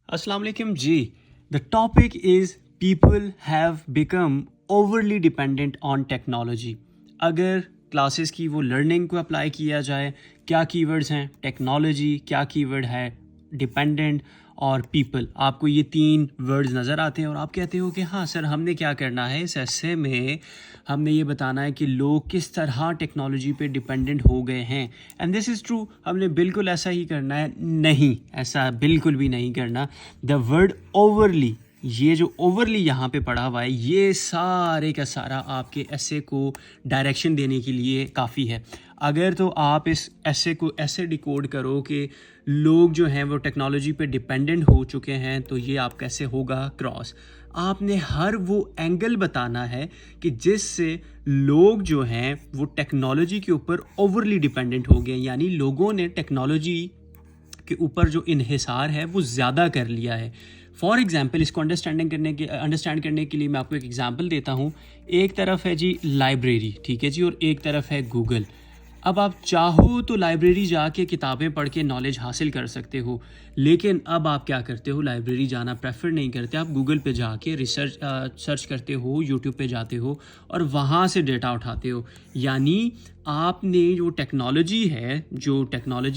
अस्सलाम वालेकुम जी. The topic is people have become overly dependent on technology. अगर classes की वो लर्निंग को अप्लाई किया जाए, क्या कीवर्ड्स हैं? टेक्नोलॉजी, क्या कीवर्ड है? डिपेंडेंट और पीपल. आपको ये तीन वर्ड्स नज़र आते हैं और आप कहते हो कि हाँ सर, हमने क्या करना है इस एसे में, हमने ये बताना है कि लोग किस तरह टेक्नोलॉजी पे डिपेंडेंट हो गए हैं. एंड दिस इज़ ट्रू, हमने बिल्कुल ऐसा ही करना है. नहीं, ऐसा बिल्कुल भी नहीं करना. द वर्ड ओवरली, ये जो ओवरली यहाँ पे पढ़ा हुआ है, ये सारे का सारा आपके एसे को डायरेक्शन देने के लिए काफ़ी है. अगर तो आप इस एसे को ऐसे डिकोड करो कि लोग जो हैं वो टेक्नोलॉजी पे डिपेंडेंट हो चुके हैं, तो ये आप कैसे होगा क्रॉस. आपने हर वो एंगल बताना है कि जिससे लोग जो हैं वो टेक्नोलॉजी के ऊपर ओवरली डिपेंडेंट हो गए, यानी लोगों ने टेक्नोलॉजी के ऊपर जो इन्हिसार है वो ज़्यादा कर लिया है. फॉर एग्ज़ाम्पल, इसको अंडरस्टैंड करने के लिए मैं आपको एक एग्ज़ाम्पल देता हूँ. एक तरफ है जी लाइब्रेरी, ठीक है जी, और एक तरफ है गूगल. अब आप चाहो तो लाइब्रेरी जाके किताबें पढ़ के नॉलेज हासिल कर सकते हो, लेकिन अब आप क्या करते हो, लाइब्रेरी जाना प्रेफर नहीं करते. आप गूगल पे जाके सर्च करते हो, यूट्यूब पे जाते हो और वहाँ से डेटा उठाते हो. यानी आपने जो टेक्नोलॉजी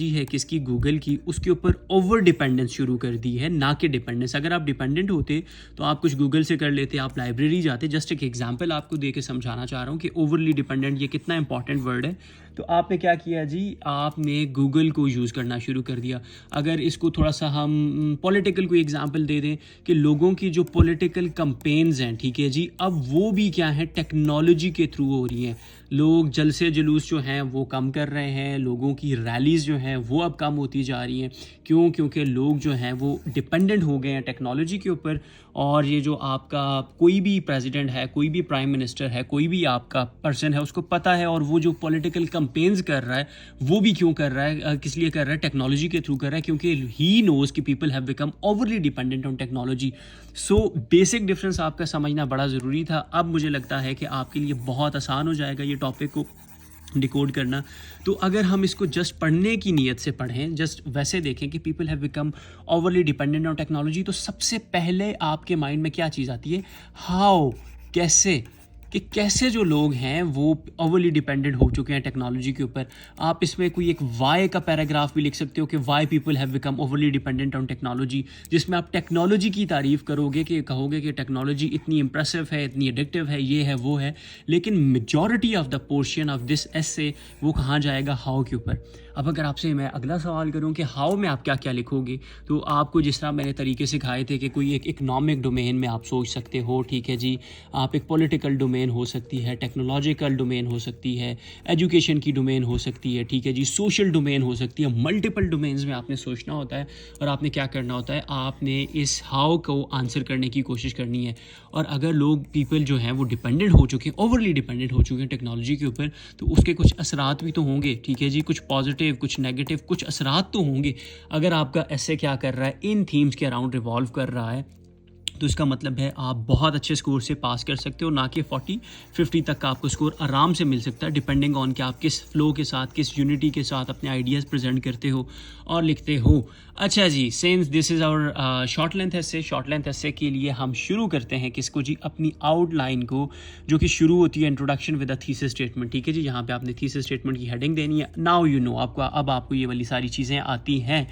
है किसकी, गूगल की, उसके ऊपर ओवर डिपेंडेंस शुरू कर दी है, ना कि डिपेंडेंस. अगर आप डिपेंडेंट होते तो आप कुछ गूगल से कर लेते, आप लाइब्रेरी जाते. जस्ट एक एग्जांपल आपको दे के समझाना चाह रहा हूँ कि ओवरली डिपेंडेंट ये कितना इंपॉर्टेंट वर्ड है. तो आपने क्या किया जी, आपने गूगल को यूज़ करना शुरू कर दिया. अगर इसको थोड़ा सा हम पॉलिटिकल कोई एग्जांपल दे दें कि लोगों की जो पॉलिटिकल कंपेन्स हैं, ठीक है जी, अब वो भी क्या है, टेक्नोलॉजी के थ्रू हो रही हैं. लोग जलसे जुलूस जो हैं वो कम कर रहे हैं, लोगों की रैलीज़ जो हैं वो अब कम होती जा रही हैं. क्यों? क्योंकि लोग जो हैं वो डिपेंडेंट हो गए हैं टेक्नोलॉजी के ऊपर. और ये जो आपका कोई भी प्रेसिडेंट है, कोई भी प्राइम मिनिस्टर है, कोई भी आपका पर्सन है, उसको पता है, और वो जो पॉलिटिकल कंपेन्स कर रहा है वो भी क्यों कर रहा है, किस लिए कर रहा है, टेक्नोलॉजी के थ्रू कर रहा है, क्योंकि ही नोज़ कि people have become overly dependent on technology. So basic difference आपका समझना बड़ा ज़रूरी था. अब मुझे लगता है कि आपके लिए बहुत आसान हो जाएगा ये टॉपिक को डिकोड करना. तो अगर हम इसको जस्ट पढ़ने की नीयत से पढ़ें, जस्ट वैसे देखें कि people have become overly dependent on technology, तो सबसे पहले आपके माइंड में क्या चीज़ आती है, हाउ, कैसे, कि कैसे जो लोग हैं वो ओवरली डिपेंडेंट हो चुके हैं टेक्नोलॉजी के ऊपर. आप इसमें कोई एक वाई का पैराग्राफ भी लिख सकते हो कि why people have become overly dependent on technology, जिसमें आप टेक्नोलॉजी की तारीफ़ करोगे, कि कहोगे कि टेक्नोलॉजी इतनी इंप्रेसिव है, इतनी एडिक्टिव है, ये है वो है. लेकिन majority of the portion of this एसे वो कहाँ जाएगा, हाउ के ऊपर. अब अगर आपसे मैं अगला सवाल करूं कि हाउ में आप क्या क्या लिखोगे, तो आपको जिस तरह मैंने तरीके सिखाए थे कि कोई एक इकोनॉमिक डोमेन में आप सोच सकते हो, ठीक है जी, आप एक पॉलिटिकल डोमेन हो सकती है, टेक्नोलॉजिकल डोमेन हो सकती है, एजुकेशन की डोमेन हो सकती है, ठीक है जी, सोशल डोमेन हो सकती है. मल्टीपल डोमेन्स में आपने सोचना होता है और आपने क्या करना होता है, आपने इस हाउ को आंसर करने की कोशिश करनी है. और अगर लोग पीपल जो हैं वो डिपेंडेंट हो चुके हैं, ओवरली डिपेंडेंट हो चुके हैं टेक्नोलॉजी के ऊपर, तो उसके कुछ असरात भी तो होंगे, ठीक है जी, कुछ पॉजिटिव, कुछ नेगेटिव, कुछ असरात तो होंगे. अगर आपका ऐसे क्या कर रहा है, इन थीम्स के अराउंड रिवॉल्व कर रहा है, तो इसका मतलब है आप बहुत अच्छे स्कोर से पास कर सकते हो, ना कि 40-50 तक का आपको स्कोर आराम से मिल सकता है, डिपेंडिंग ऑन कि आप किस फ्लो के साथ, किस यूनिटी के साथ अपने आइडियाज़ प्रेजेंट करते हो और लिखते हो. अच्छा जी, since this is our short length essay के लिए हम शुरू करते हैं किसको जी, अपनी आउटलाइन को, जो कि शुरू होती है introduction with a thesis statement. ठीक है जी, यहाँ पे आपने थीसिस स्टेटमेंट की हेडिंग देनी है. नाउ यू नो, आपको ये वाली सारी चीज़ें आती हैं.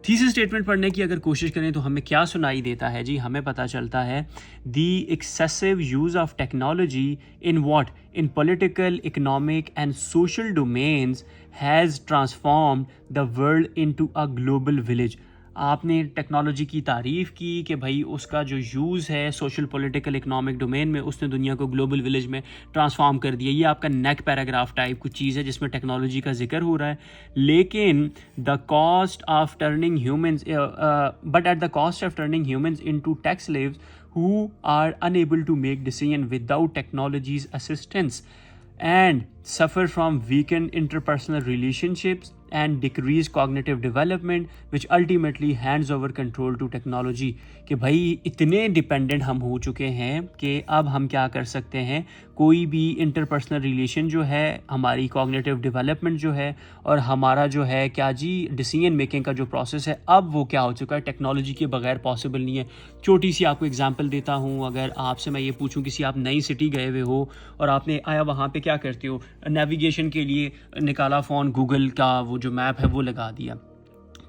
थीसिस स्टेटमेंट पढ़ने की अगर कोशिश करें तो हमें क्या सुनाई देता है जी, हमें पता चलता है the excessive use of technology in what, in political, economic and social domains has transformed the world into a global village. आपने टेक्नोलॉजी की तारीफ़ की कि भाई उसका जो यूज़ है सोशल, पॉलिटिकल, इकोनॉमिक डोमेन में, उसने दुनिया को ग्लोबल विलेज में ट्रांसफॉर्म कर दिया. ये आपका नेक पैराग्राफ टाइप कुछ चीज़ है जिसमें टेक्नोलॉजी का जिक्र हो रहा है. लेकिन the cost of turning humans but at the cost of turning humans into tech slaves who are unable to make decision without technology's assistance and suffer from weakened interpersonal relationships and decrease cognitive development which ultimately hands over control to technology. कि भाई इतने dependent हम हो चुके हैं कि अब हम क्या कर सकते हैं, कोई भी इंटरपर्सनल रिलेशन जो है, हमारी कॉग्निटिव डेवलपमेंट जो है और हमारा जो है क्या जी डिसीजन मेकिंग का जो प्रोसेस है, अब वो क्या हो चुका है, टेक्नोलॉजी के बगैर पॉसिबल नहीं है। छोटी सी आपको एग्जांपल देता हूँ, अगर आपसे मैं ये पूछूं किसी आप नई सिटी गए हुए हो और आपने आया वहाँ पे क्या करते हो, नेविगेशन के लिए निकाला फ़ोन, गूगल का वो जो मैप है वो लगा दिया,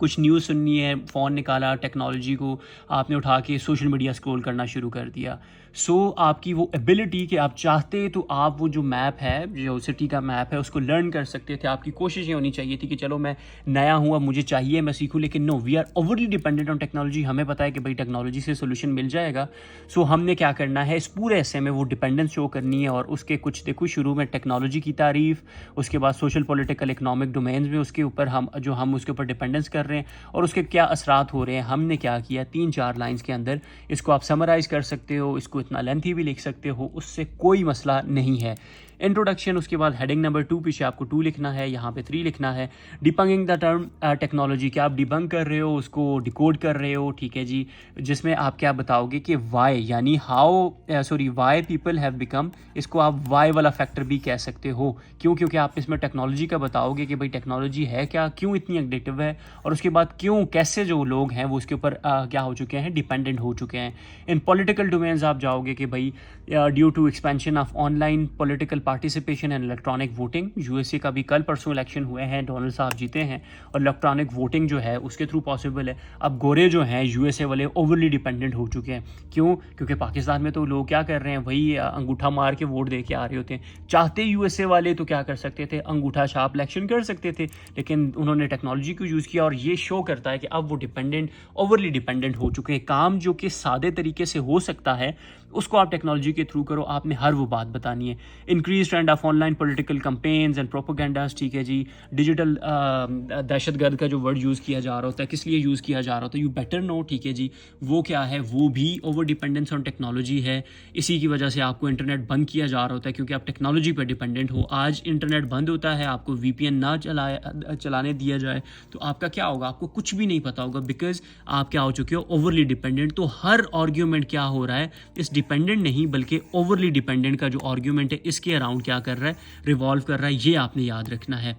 कुछ न्यूज़ सुननी है, फ़ोन निकाला, टेक्नोलॉजी को आपने उठा के सोशल मीडिया स्क्रॉल करना शुरू कर दिया। आपकी वो एबिलिटी कि आप चाहते तो आप वो जो मैप है, जो सिटी का मैप है, उसको लर्न कर सकते थे। आपकी कोशिश ये होनी चाहिए थी कि चलो मैं नया हूँ, अब मुझे चाहिए, मैं सीखूँ, लेकिन no, we are overly dependent on technology. हमें पता है कि भाई टेक्नोलॉजी से सोल्यूशन मिल जाएगा। हमने क्या करना है, इस पूरे ऐसे में वो डिपेंडेंस शो करनी है। और उसके कुछ देखो, शुरू में टेक्नोलॉजी की तारीफ, उसके बाद सोशल, पॉलिटिकल, इकोनॉमिक डोमेन्स में उसके ऊपर हम उसके ऊपर डिपेंडेंस कर रहे हैं और उसके क्या असरात हो रहे हैं। हमने क्या किया, 3-4 लाइंस के अंदर इसको आप समराइज़ कर सकते हो, इसको इतना लेंथी भी लिख सकते हो, उससे कोई मसला नहीं है। इंट्रोडक्शन, उसके बाद हेडिंग नंबर 2, पीछे आपको 2 लिखना है, यहाँ पे 3 लिखना है। डिबंगिंग द टर्म टेक्नोलॉजी, क्या आप डिबंग कर रहे हो, उसको डिकोड कर रहे हो, ठीक है जी, जिसमें आप क्या बताओगे कि वाई, यानी वाई पीपल हैव बिकम, इसको आप वाई वाला फैक्टर भी कह सकते हो। क्यों? क्योंकि आप इसमें टेक्नोलॉजी का बताओगे कि भाई टेक्नोलॉजी है क्या, क्यों इतनी एडिक्टिव है, और उसके बाद क्यों, कैसे जो लोग हैं वो उसके ऊपर क्या हो चुके हैं, डिपेंडेंट हो चुके हैं। इन पॉलिटिकल डोमेन्स आप जाओगे कि भाई due to expansion of online political participation and electronic voting, USA का भी कल परसों इलेक्शन हुए हैं, डोनाल्ड साहब जीते हैं, और इलेक्ट्रॉनिक वोटिंग जो है उसके थ्रू पॉसिबल है। अब गोरे जो हैं यूएसए वाले ओवरली डिपेंडेंट हो चुके हैं। क्यों? क्योंकि पाकिस्तान में तो लोग क्या कर रहे हैं, वही अंगूठा मार के वोट दे के आ रहे होते हैं। चाहते यूएसए वाले तो क्या कर सकते थे, अंगूठा छाप इलेक्शन कर सकते थे, लेकिन उन्होंने टेक्नोलॉजी को यूज़ किया। और ये शो करता है कि अब वो ओवरली डिपेंडेंट हो चुके हैं। काम जो कि सादे तरीके से हो सकता है, उसको आप टेक्नोलॉजी के थ्रू करो, आपने हर वो बात बतानी है। Increase trend of online political campaigns and propagandas, ठीक है जी। डिजिटल दहशतगर्द का जो वर्ड यूज़ किया जा रहा होता है, किस लिए यूज़ किया जा रहा होता है, यू बेटर नो, ठीक है जी, वो क्या है, वो भी ओवर डिपेंडेंस ऑन टेक्नोलॉजी है। इसी की वजह से आपको इंटरनेट बंद किया जा रहा होता है, क्योंकि आप टेक्नोलॉजी पर डिपेंडेंट हो। आज इंटरनेट बंद होता है, आपको VPN ना चलाने दिया जाए तो आपका क्या होगा, आपको कुछ भी नहीं पता होगा, बिकॉज आप क्या हो चुके हो, ओवरली डिपेंडेंट। तो हर आर्ग्यूमेंट क्या हो रहा है, इस डिपेंडेंट नहीं बल्कि ओवरली डिपेंडेंट का जो आर्ग्यूमेंट है, इसके अराउंड क्या कर रहा है, रिवॉल्व कर रहा है। ये आपने याद रखना है।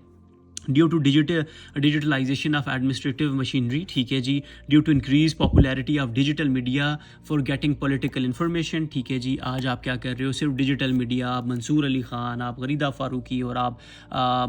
Due to digitalisation of administrative machinery, ठीक है जी। Due to increase popularity of digital media for getting political information, ठीक है जी। आज आप क्या कर रहे हो, सिर्फ डिजिटल मीडिया, आप मंसूर अली ख़ान, आप गरीदा फ़ारूकी और आप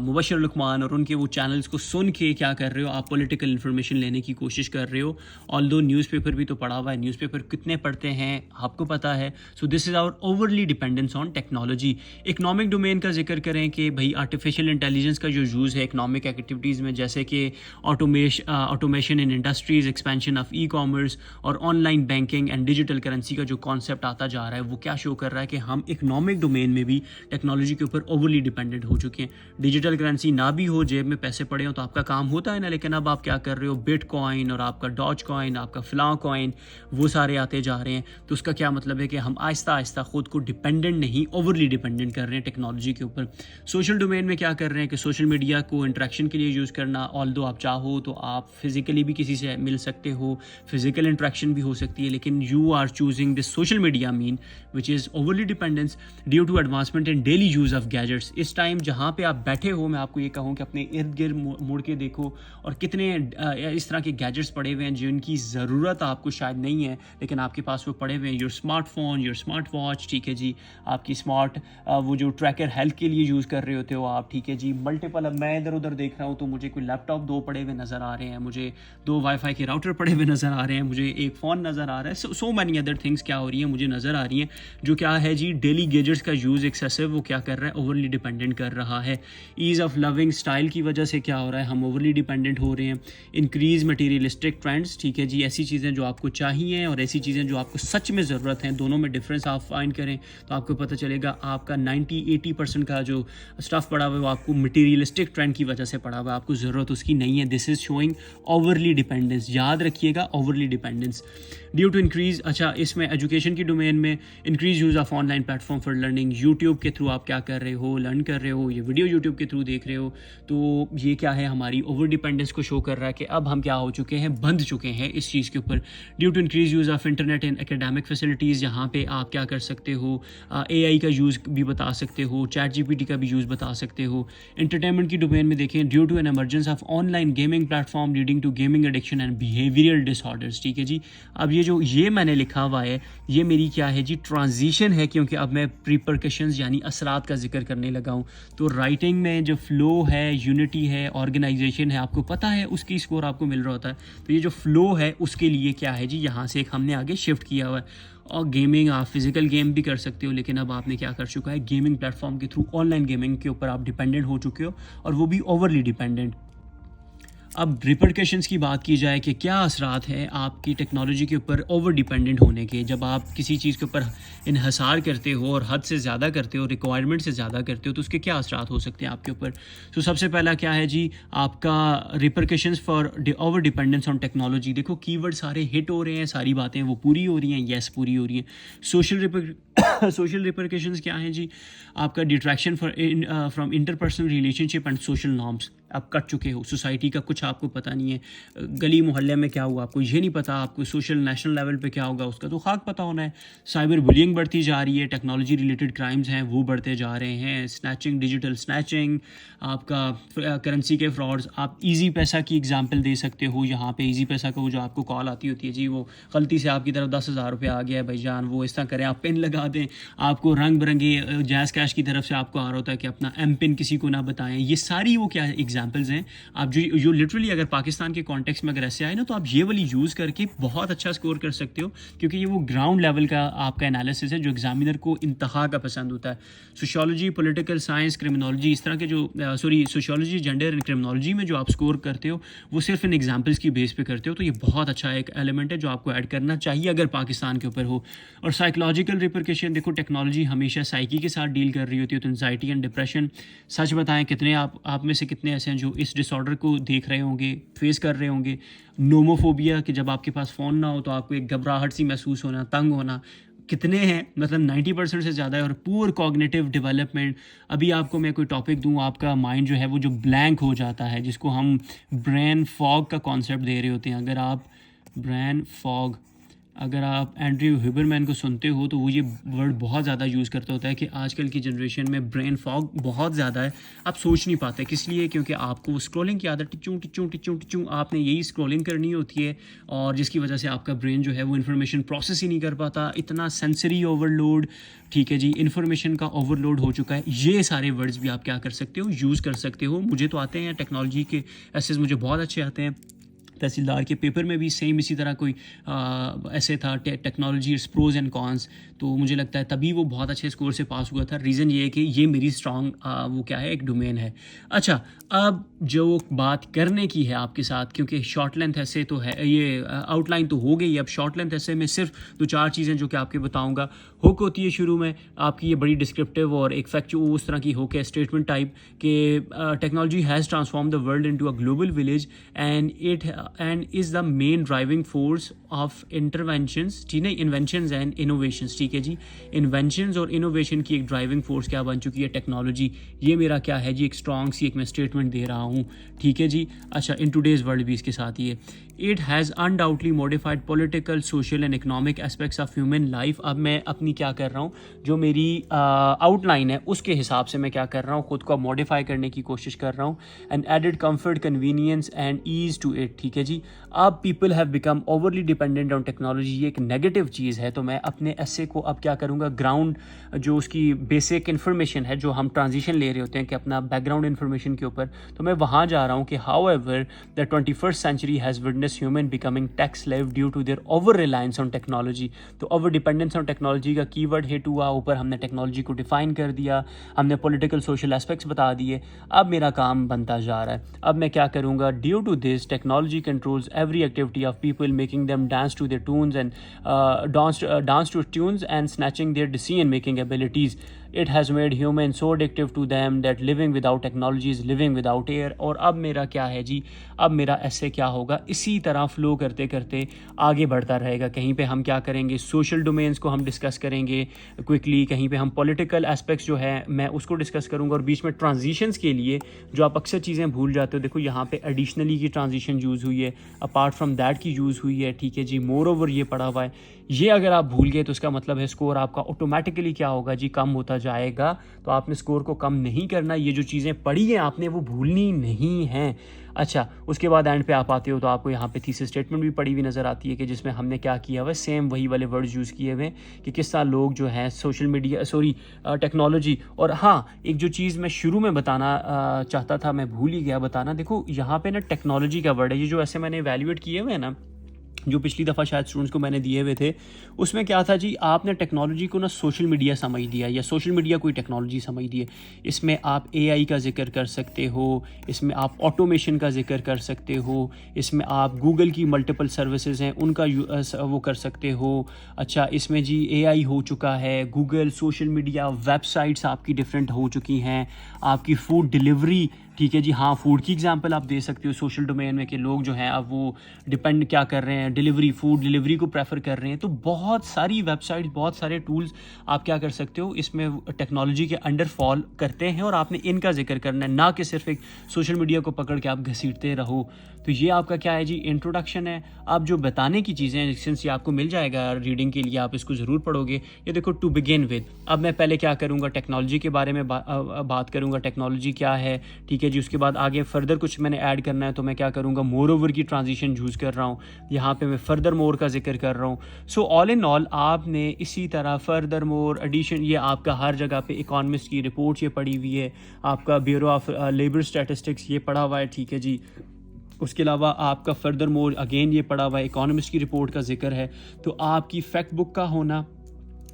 मुबशर लुकमान और उनके वो चैनल्स को सुन के क्या कर रहे हो, आप पॉलिटिकल इन्फॉर्मेशन लेने की कोशिश कर रहे हो। ऑल्दो न्यूज़पेपर भी तो पढ़ा हुआ है, न्यूज़पेपर कितने पढ़ते हैं आपको पता है। So this is our overly dependence on technology. Economic domain का जिक्र करें कि भाई आर्टिफिशियल इंटेलिजेंस का जो यूज़ है इकनॉमिक एक्टिविटीज़ में, जैसे कि automation in industries, expansion of e-commerce और online banking and digital currency का जो कॉन्सेप्ट आता जा रहा है, वो क्या शो कर रहा है कि हम इकनॉमिक डोमेन में भी टेक्नोलॉजी के ऊपर ओवरली डिपेंडेंट हो चुके हैं। डिजिटल करेंसी ना भी हो, जेब में पैसे पड़े हो तो आपका काम होता है ना, लेकिन अब आप क्या कर रहे हो, बिटकॉइन और आपका डॉज कॉइन, आपका फ्लां कॉइन, वो सारे आते जा रहे हैं। तो उसका क्या मतलब है कि हम आहिस्ता आहिस्ता खुद को डिपेंडेंट नहीं, ओवरली डिपेंडेंट कर रहे हैं टेक्नोलॉजी के ऊपर। सोशल डोमेन में क्या कर रहे हैं कि सोशल मीडिया को इंटरेक्शन के लिए यूज़ करना। ऑल्दो आप चाहो तो आप फिज़िकली भी किसी से मिल सकते हो, फिज़िकल इंटरेक्शन भी हो सकती है, लेकिन you are choosing this social media mean which is overly dependence due to advancement in daily use of gadgets. इस टाइम जहाँ पे आप बैठे हो, मैं आपको ये कहूँ कि अपने इर्द गिर्द मुड़ के देखो और कितने इस तरह के गैजेट्स पड़े हुए हैं जिनकी ज़रूरत आपको शायद नहीं है, लेकिन आपके पास वो पड़े हुए हैं। Your smartphone, your smart watch, ठीक है जी, आपकी स्मार्ट वो जो ट्रैकर हेल्थ के लिए यूज़ कर रहे होते हो आप, ठीक है जी। मल्टीपल, अब मैं इधर उधर देख रहा हूँ तो मुझे कोई लैपटॉप 2 पड़े हुए नज़र आ रहे हैं, मुझे 2 वाईफाई के राउटर पड़े हुए नज़र आ रहे हैं, मुझे एक फ़ोन नज़र आ रहा है। सो मैनी अदर थिंग्स क्या हो रही हैं, मुझे नज़र आ रही हैं, जो क्या है जी, डेली गैजेट्स का यूज़ एक्सेसिव वो क्या कर रहा है, ओवरली डिपेंडेंट कर रहा है। ईज़ ऑफ लविंग स्टाइल की वजह से क्या हो रहा है, हम ओवरली डिपेंडेंट हो रहे हैं। इंक्रीज़ मटीरियलिस्टिक ट्रेंड्स, ठीक है जी, ऐसी चीज़ें जो आपको चाहिए और ऐसी चीज़ें जो आपको सच में ज़रूरत है, दोनों में डिफरेंस आप फाइंड करें तो आपको पता चलेगा आपका 90-80% का जो स्टफ़ पड़ा हुआ है वो आपको मटीरियलिस्टिक ट्रेंड की वजह से पड़ा हुआ है, आपको ज़रूरत उसकी नहीं है। This is showing overly dependence, याद रखिएगा, overly dependence. Due to increase, अच्छा इसमें एजुकेशन की डोमेन में increase use of online platform for learning, YouTube के थ्रू आप क्या कर रहे हो, लर्न कर रहे हो, ये वीडियो यूट्यूब के थ्रू देख रहे हो, तो ये क्या है, हमारी ओवर डिपेंडेंस को शो कर रहा है कि अब हम क्या हो चुके हैं, बंध चुके हैं इस चीज़ के ऊपर। Due to increase use of internet in academic facilities, जहाँ पे आप क्या कर सकते हो, AI का यूज़ भी बता सकते हो, ChatGPT का भी यूज़ बता सकते हो। एंटरटेनमेंट की डोमेन में देखें, due to an emergence of online gaming platform leading to gaming addiction and behavioural disorders. ठीक है जी, अब ये मैंने लिखा हुआ है, ये मेरी क्या है जी, ट्रांजिशन है, क्योंकि अब मैं प्रीपरकशंस यानी असरात का जिक्र करने लगा हूँ। तो राइटिंग में जो फ्लो है, यूनिटी है, ऑर्गेनाइजेशन है, आपको पता है उसकी स्कोर आपको मिल रहा होता है। तो ये जो फ्लो है उसके लिए क्या है जी, यहाँ से एक हमने आगे शिफ्ट किया हुआ है। और गेमिंग, आप फिजिकल गेम भी कर सकते हो, लेकिन अब आपने क्या कर चुका है, गेमिंग प्लेटफॉर्म के थ्रू ऑनलाइन गेमिंग के ऊपर आप डिपेंडेंट हो चुके हो, और वो भी ओवरली डिपेंडेंट। अब रिपरकशंस की बात की जाए कि क्या असरात है आपकी टेक्नोलॉजी के ऊपर ओवर डिपेंडेंट होने के, जब आप किसी चीज़ के ऊपर इन्हसार करते हो और हद से ज़्यादा करते हो, रिक्वायरमेंट से ज़्यादा करते हो, तो उसके क्या असरात हो सकते हैं आपके ऊपर। तो सबसे पहला क्या है जी, आपका repercussions for over dependence on technology. देखो कीवर्ड सारे हिट हो रहे हैं, सारी बातें वो पूरी हो रही हैं, येस पूरी हो रही हैं। सोशल रिपरकशंस क्या हैं जी, आपका detraction from interpersonal relationship and social norms. आप कट चुके हो, सोसाइटी का कुछ आपको पता नहीं है, गली मोहल्ले में क्या हुआ आपको ये नहीं पता, आपको सोशल नेशनल लेवल पे क्या होगा उसका तो खाक पता होना है। साइबर बुलिंग बढ़ती जा रही है, टेक्नोलॉजी रिलेटेड क्राइम्स हैं वो बढ़ते जा रहे हैं, स्नैचिंग, डिजिटल स्नैचिंग, आपका करेंसी के फ्रॉड्स। आप इजी पैसा की एग्जांपल दे सकते हो, यहाँ पे इजी पैसा का वो जो आपको कॉल आती होती है जी, वो गलती से आपकी तरफ 10,000 रुपये आ गया है भाईजान, वो इस तरह करें, आप पिन लगा दें, आपको रंग बिरंगे जैज़ कैश की तरफ से आपको आ रहा होता है कि अपना एम पिन किसी को ना बताएं। ये सारी वो क्या है एग्जाम्पल्स हैं, आप जो लिटरली अगर पाकिस्तान के कॉन्टेक्स्ट में अगर ऐसे आए ना, तो आप ये वाली यूज़ करके बहुत अच्छा स्कोर कर सकते हो, क्योंकि ये वो ग्राउंड लेवल का आपका एनालिसिस है जो एग्जामिनर को इंतहा का पसंद होता है। सोशियोलॉजी, पॉलिटिकल साइंस, क्रिमिनोलॉजी, इस तरह के जो सोशियोलॉजी, जेंडर एंड क्रिमिनोलॉजी में जो आप स्कोर करते हो वो सिर्फ इन एग्जाम्पल्स की बेस पे करते हो, तो ये बहुत अच्छा एक एलिमेंट है जो आपको ऐड करना चाहिए अगर पाकिस्तान के ऊपर हो। और साइकोलॉजिकल रिपरकशन, देखो टेक्नोलॉजी हमेशा साइकी के साथ डील कर रही होती है, तो एंजाइटी एंड डिप्रेशन, सच बताएं कितने आप में से कितने ऐसे हैं जो इस डिसऑर्डर को देख रहे होंगे, फेस कर रहे होंगे। नोमोफोबिया, कि जब आपके पास फ़ोन ना हो तो आपको एक घबराहट सी महसूस होना, तंग होना, कितने हैं, मतलब 90% से ज़्यादा है। और पुअर कॉग्निटिव डेवलपमेंट, अभी आपको मैं कोई टॉपिक दूं, आपका माइंड जो है वो जो ब्लैंक हो जाता है, जिसको हम ब्रेन फॉग का कॉन्सेप्ट दे रहे होते हैं। अगर आप ब्रेन फॉग, अगर आप एंड्रयू हुबरमैन को सुनते हो तो वो ये वर्ड बहुत ज़्यादा यूज़ करता होता है कि आजकल की जनरेशन में ब्रेन फॉग बहुत ज़्यादा है, आप सोच नहीं पाते। किस लिए? क्योंकि आपको स्क्रॉलिंग की आदत, टिचूं टिचूं टिचूं टिचूं आपने यही स्क्रॉलिंग करनी होती है, और जिसकी वजह से आपका ब्रेन जो है वो इन्फॉर्मेशन प्रोसेस ही नहीं कर पाता, इतना सेंसरी ओवरलोड, ठीक है जी, इन्फॉर्मेशन का ओवरलोड हो चुका है। ये सारे वर्ड्स भी आप क्या कर सकते हो, यूज़ कर सकते हो। मुझे तो आते हैं टेक्नोलॉजी के एसेस, मुझे बहुत अच्छे आते हैं। तहसीलदार के पेपर में भी सेम इसी तरह कोई ऐसे था, technology its pros and cons, तो मुझे लगता है तभी वो बहुत अच्छे स्कोर से पास हुआ था। रीज़न ये है कि ये मेरी स्ट्रॉन्ग वो क्या है, एक डोमेन है। अच्छा, अब जो बात करने की है आपके साथ, क्योंकि शॉर्ट लेंथ ऐसे तो है, ये आउटलाइन तो हो गई, अब शॉर्ट लेंथ ऐसे में सिर्फ 2-4 चीज़ें जो कि आपके बताऊँगा। हुक होती है शुरू में आपकी, ये बड़ी डिस्क्रिप्टिव और एक फैक्चुअल उस तरह की हुक है, स्टेटमेंट टाइप के technology has transform the world into a global village and is the main driving force of interventions, ठीक है, इन्वेंशंस एंड इनोवेशंस। ठीक है जी, इन्वेंशंस और इनोवेशन की एक ड्राइविंग फोर्स क्या बन चुकी है, टेक्नोलॉजी। ये मेरा क्या है जी, एक स्ट्रॉन्ग सी एक मैं स्टेटमेंट दे रहा हूँ, ठीक है जी। अच्छा, इन टूडेज़ वर्ल्ड भी इसके साथ ही है। It has undoubtedly modified political, social and economic aspects of human life. अब मैं अपनी क्या कर रहा हूँ, जो मेरी आउटलाइन है उसके हिसाब से मैं क्या कर रहा हूँ, खुद को मॉडिफाई करने की कोशिश कर रहा हूँ। And added comfort, convenience and ease to it. ठीक है जी, अब people have become overly dependent on technology, ये एक नेगेटिव चीज़ है। तो मैं अपने ऐसे को अब क्या करूँगा, ग्राउंड जो उसकी बेसिक इन्फॉर्मेशन है, जो हम ट्रांजिशन ले रहे होते हैं कि अपना बैकग्राउंड इन्फॉर्मेशन के ऊपर, तो मैं वहाँ जा रहा हूँ कि however the 21st century has witness human becoming tech slave due to their over reliance on technology. तो ओवर डिपेंडेंस ऑन टेक्नोलॉजी का कीवर्ड हिट हुआ, ऊपर हमने टेक्नोलॉजी को डिफाइन कर दिया, हमने पॉलिटिकल सोशल एस्पेक्ट्स बता दिए। अब मेरा काम बनता जा रहा है, अब मैं क्या करूँगा, due to this technology controls every activity of people, making them dance to their tunes and dance to tunes and snatching their decision making abilities. It has made human so addictive to them that living without technology is living without air. और अब मेरा क्या है जी, अब मेरा ऐसे क्या होगा, इसी तरह फ्लो करते करते आगे बढ़ता रहेगा। कहीं पे हम क्या करेंगे, सोशल डोमेन्स को हम डिस्कस करेंगे क्विकली, कहीं पे हम पॉलिटिकल एस्पेक्ट्स जो है मैं उसको डिस्कस करूँगा, और बीच में ट्रांजिशंस के लिए जो आप अक्सर चीज़ें भूल जाते हो, देखो यहाँ पे एडिशनली की ट्रांजिशन यूज़ हुई है, अपार्ट फ्रॉम दैट की यूज़ हुई है, ठीक है जी, मोर ओवर ये पड़ा हुआ है। ये अगर आप भूल गए तो इसका मतलब है स्कोर आपका ऑटोमेटिकली क्या होगा जी, कम होता जाएगा। तो आपने स्कोर को कम नहीं करना, ये जो चीज़ें पढ़ी हैं आपने वो भूलनी नहीं हैं। अच्छा, उसके बाद एंड पे आप आते हो तो आपको यहाँ पे थीसिस स्टेटमेंट भी पड़ी हुई नज़र आती है कि जिसमें हमने क्या किया हुआ है, सेम वही वाले वर्ड्स यूज़ किए हुए कि किस तरह लोग जो हैं सोशल मीडिया टेक्नोलॉजी। और हाँ, एक जो चीज़ मैं शुरू में बताना चाहता था, मैं भूल ही गया बताना। देखो यहाँ पे ना टेक्नोलॉजी का वर्ड है, ये जो ऐसे मैंने एवेल्यूएट किए हुए हैं ना, जो पिछली दफ़ा शायद स्टूडेंट्स को मैंने दिए हुए थे, उसमें क्या था जी, आपने टेक्नोलॉजी को ना सोशल मीडिया समझ दिया, या सोशल मीडिया कोई टेक्नोलॉजी समझ दी है। इसमें आप एआई का जिक्र कर सकते हो, इसमें आप ऑटोमेशन का जिक्र कर सकते हो, इसमें आप गूगल की मल्टीपल सर्विसेज हैं उनका वो कर सकते हो। अच्छा, इसमें जी एआई हो चुका है, गूगल, सोशल मीडिया, वेबसाइट्स आपकी डिफरेंट हो चुकी हैं, आपकी फूड डिलीवरी, ठीक है जी, हाँ, फूड की एग्जांपल आप दे सकते हो सोशल डोमेन में कि लोग जो हैं अब वो डिपेंड क्या कर रहे हैं, डिलीवरी, फूड डिलीवरी को प्रेफर कर रहे हैं। तो बहुत सारी वेबसाइट्स, बहुत सारे टूल्स आप क्या कर सकते हो, इसमें टेक्नोलॉजी के अंडर फॉल करते हैं, और आपने इनका जिक्र करना है, ना कि सिर्फ एक सोशल मीडिया को पकड़ के आप घसीटते रहो। तो ये आपका क्या है जी, इंट्रोडक्शन है। अब जो बताने की चीज़ें हैं, सिंस ये आपको मिल जाएगा रीडिंग के लिए, आप इसको ज़रूर पढ़ोगे। ये देखो, टू बिगिन विद, अब मैं पहले क्या करूँगा, टेक्नोलॉजी के बारे में बात करूँगा, टेक्नोलॉजी क्या है, ठीक है जी। उसके बाद आगे फर्दर कुछ मैंने ऐड करना है, तो मैं क्या करूँगा, मोर ओवर की ट्रांजिशन यूज़ कर रहा हूँ, यहाँ पे मैं फर्दर मोर का जिक्र कर रहा हूँ। सो ऑल इन ऑल आपने इसी तरह फर्दर मोर, एडिशन, ये आपका हर जगह पे इकोनॉमिस्ट की रिपोर्ट ये पड़ी हुई है, आपका ब्यूरो ऑफ लेबर स्टैटिस्टिक्स ये पढ़ा हुआ है, ठीक है जी। उसके अलावा आपका फर्दर मोर अगेन ये पढ़ा हुआ है, इकोनॉमिस्ट की रिपोर्ट का जिक्र है। तो आपकी फैक्ट बुक का होना,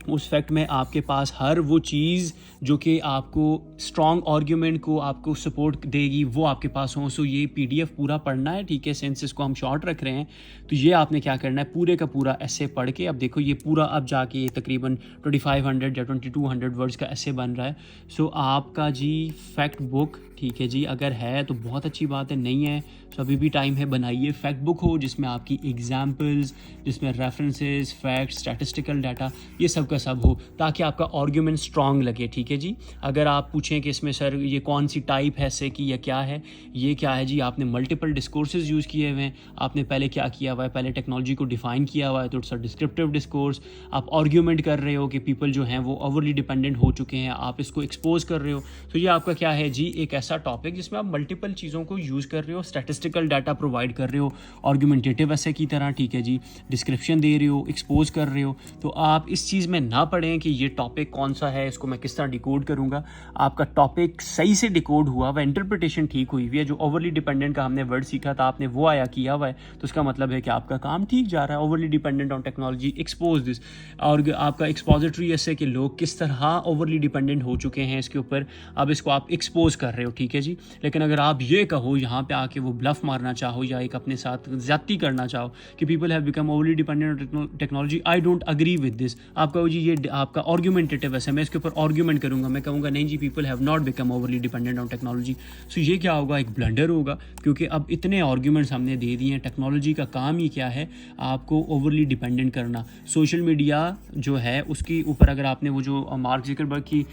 उस फैक्ट में आपके पास हर वो चीज़ जो कि आपको स्ट्रॉन्ग आर्ग्यूमेंट को आपको सपोर्ट देगी वो आपके पास हो। सो ये पीडीएफ पूरा पढ़ना है, ठीक है, सेंसेस को हम शॉर्ट रख रहे हैं, तो ये आपने क्या करना है, पूरे का पूरा ऐसे पढ़ के, अब देखो ये पूरा अब जाके ये तकरीबन 2500 या 2200 वर्ड्स का ऐसे बन रहा है। सो आपका जी फैक्ट बुक, ठीक है जी, अगर है तो बहुत अच्छी बात है, नहीं है तो अभी भी टाइम है, बनाइए फैक्ट बुक हो जिसमें आपकी एग्जाम्पल्स, जिसमें रेफरेंसेस, फैक्ट, स्टैटिस्टिकल डाटा, ये सब का सब हो, ताकि आपका आर्ग्यूमेंट स्ट्रांग लगे, ठीक है जी। अगर आप पूछें कि इसमें सर ये कौन सी टाइप है ऐसे की या क्या है, ये क्या है जी, आपने मल्टीपल डिस्कोर्सेज यूज़ किए हुए हैं। आपने पहले क्या किया हुआ है, पहले टेक्नोलॉजी को डिफाइन किया हुआ है, तो इट्स अ डिस्क्रिप्टिव डिस्कोर्स। आप आर्ग्यूमेंट कर रहे हो कि पीपल जो हैं वो ओवरली डिपेंडेंट हो चुके हैं, आप इसको एक्सपोज कर रहे हो। तो ये आपका क्या है जी, एक ऐसा टॉपिक जिसमें आप मल्टीपल चीज़ों को यूज़ कर रहे हो, स्टैटिस्टिकल डाटा प्रोवाइड कर रहे हो आर्ग्यूमेंटेटिव ऐसे की तरह, ठीक है जी, डिस्क्रिप्शन दे रहे हो, एक्सपोज कर रहे हो। तो आप इस चीज़ में ना पढ़ें कि ये टॉपिक कौन सा है, इसको मैं किस तरह डिकोड करूँगा। आपका टॉपिक सही से डिकोड हुआ हुआ, इंटरप्रिटेशन ठीक हुई हुई है। जो ओवरली डिपेंडेंट का हमने वर्ड सीखा था, आपने वो आया किया हुआ है, तो इसका मतलब है कि आपका काम ठीक जा रहा है। Overly dependent on technology, expose this. और आपका एक्सपोजिटरी ऐसे कि लोग किस तरह ओवरली डिपेंडेंट हो चुके हैं इसके ऊपर, अब इसको आप एक्सपोज कर रहे हो, ठीक है जी। लेकिन अगर आप ये कहो यहाँ पे आके वो ब्लफ मारना चाहो या एक अपने साथ ज्यादती करना चाहो कि people have become overly dependent on technology, I don't agree with this. आप कहो जी ये आपका आर्ग्यूमेंटेटिव है, मैं इसके ऊपर आर्ग्यूमेंट करूंगा, मैं कहूँगा नहीं जी, people have not become overly dependent on technology. So ये क्या होगा, एक ब्लंडर होगा, क्योंकि अब इतने आर्ग्यूमेंट्स हमने दे दिए हैं। टेक्नोलॉजी का काम ही क्या है, आपको ओवरली डिपेंडेंट करना। सोशल मीडिया जो है उसके ऊपर अगर आपने वो जो मार्क ज़करबर्ग की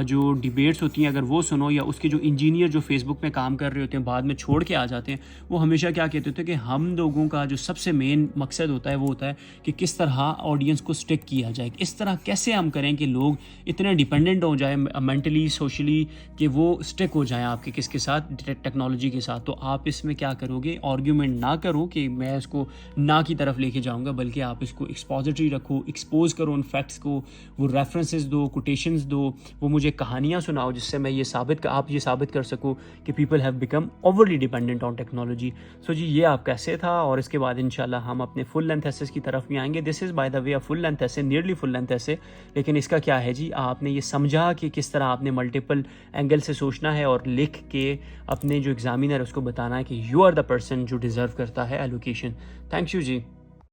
जो डिबेट्स होती हैं अगर वो सुनो, या उसके जो इंजीनियर जो फेसबुक में काम कर रहे होते हैं बाद में छोड़ के आ जाते हैं, वो हमेशा क्या कहते होते हैं कि हम लोगों का जो सबसे मेन मकसद होता है वो होता है कि किस तरह ऑडियंस को स्टिक किया जाए, इस तरह कैसे हम करें कि लोग इतने डिपेंडेंट हो जाए मेंटली, सोशली, कि वो स्टिक हो जाएं आपके किसके साथ, टेक्नोलॉजी के साथ। तो आप इसमें क्या करोगे, आर्ग्यूमेंट ना करो कि मैं इसको ना की तरफ लेके जाऊंगा, बल्कि आप इसको एक्सपोजिटरी रखो, एक्सपोज करो उन फैक्ट्स को, वो रेफरेंसेस दो, कोटेशंस दो, वो मुझे कहानियाँ सुनाओ जिससे मैं ये आप ये साबित कर सको कि people have become overly dependent on technology. So जी ये आपका ऐसे था, और इसके बाद इंशाल्लाह हम अपने फुल लेंथ एसेस की तरफ भी आएंगे। This is by the way a full length essay, nearly full length essay, लेकिन इसका क्या है जी, आपने ये समझा कि किस तरह आपने मल्टीपल एंगल से सोचना है और लिख के अपने जो एग्जामिनर है उसको बताना है कि यू आर द पर्सन जो डिज़र्व करता है एलोकेशन। Thank you ji.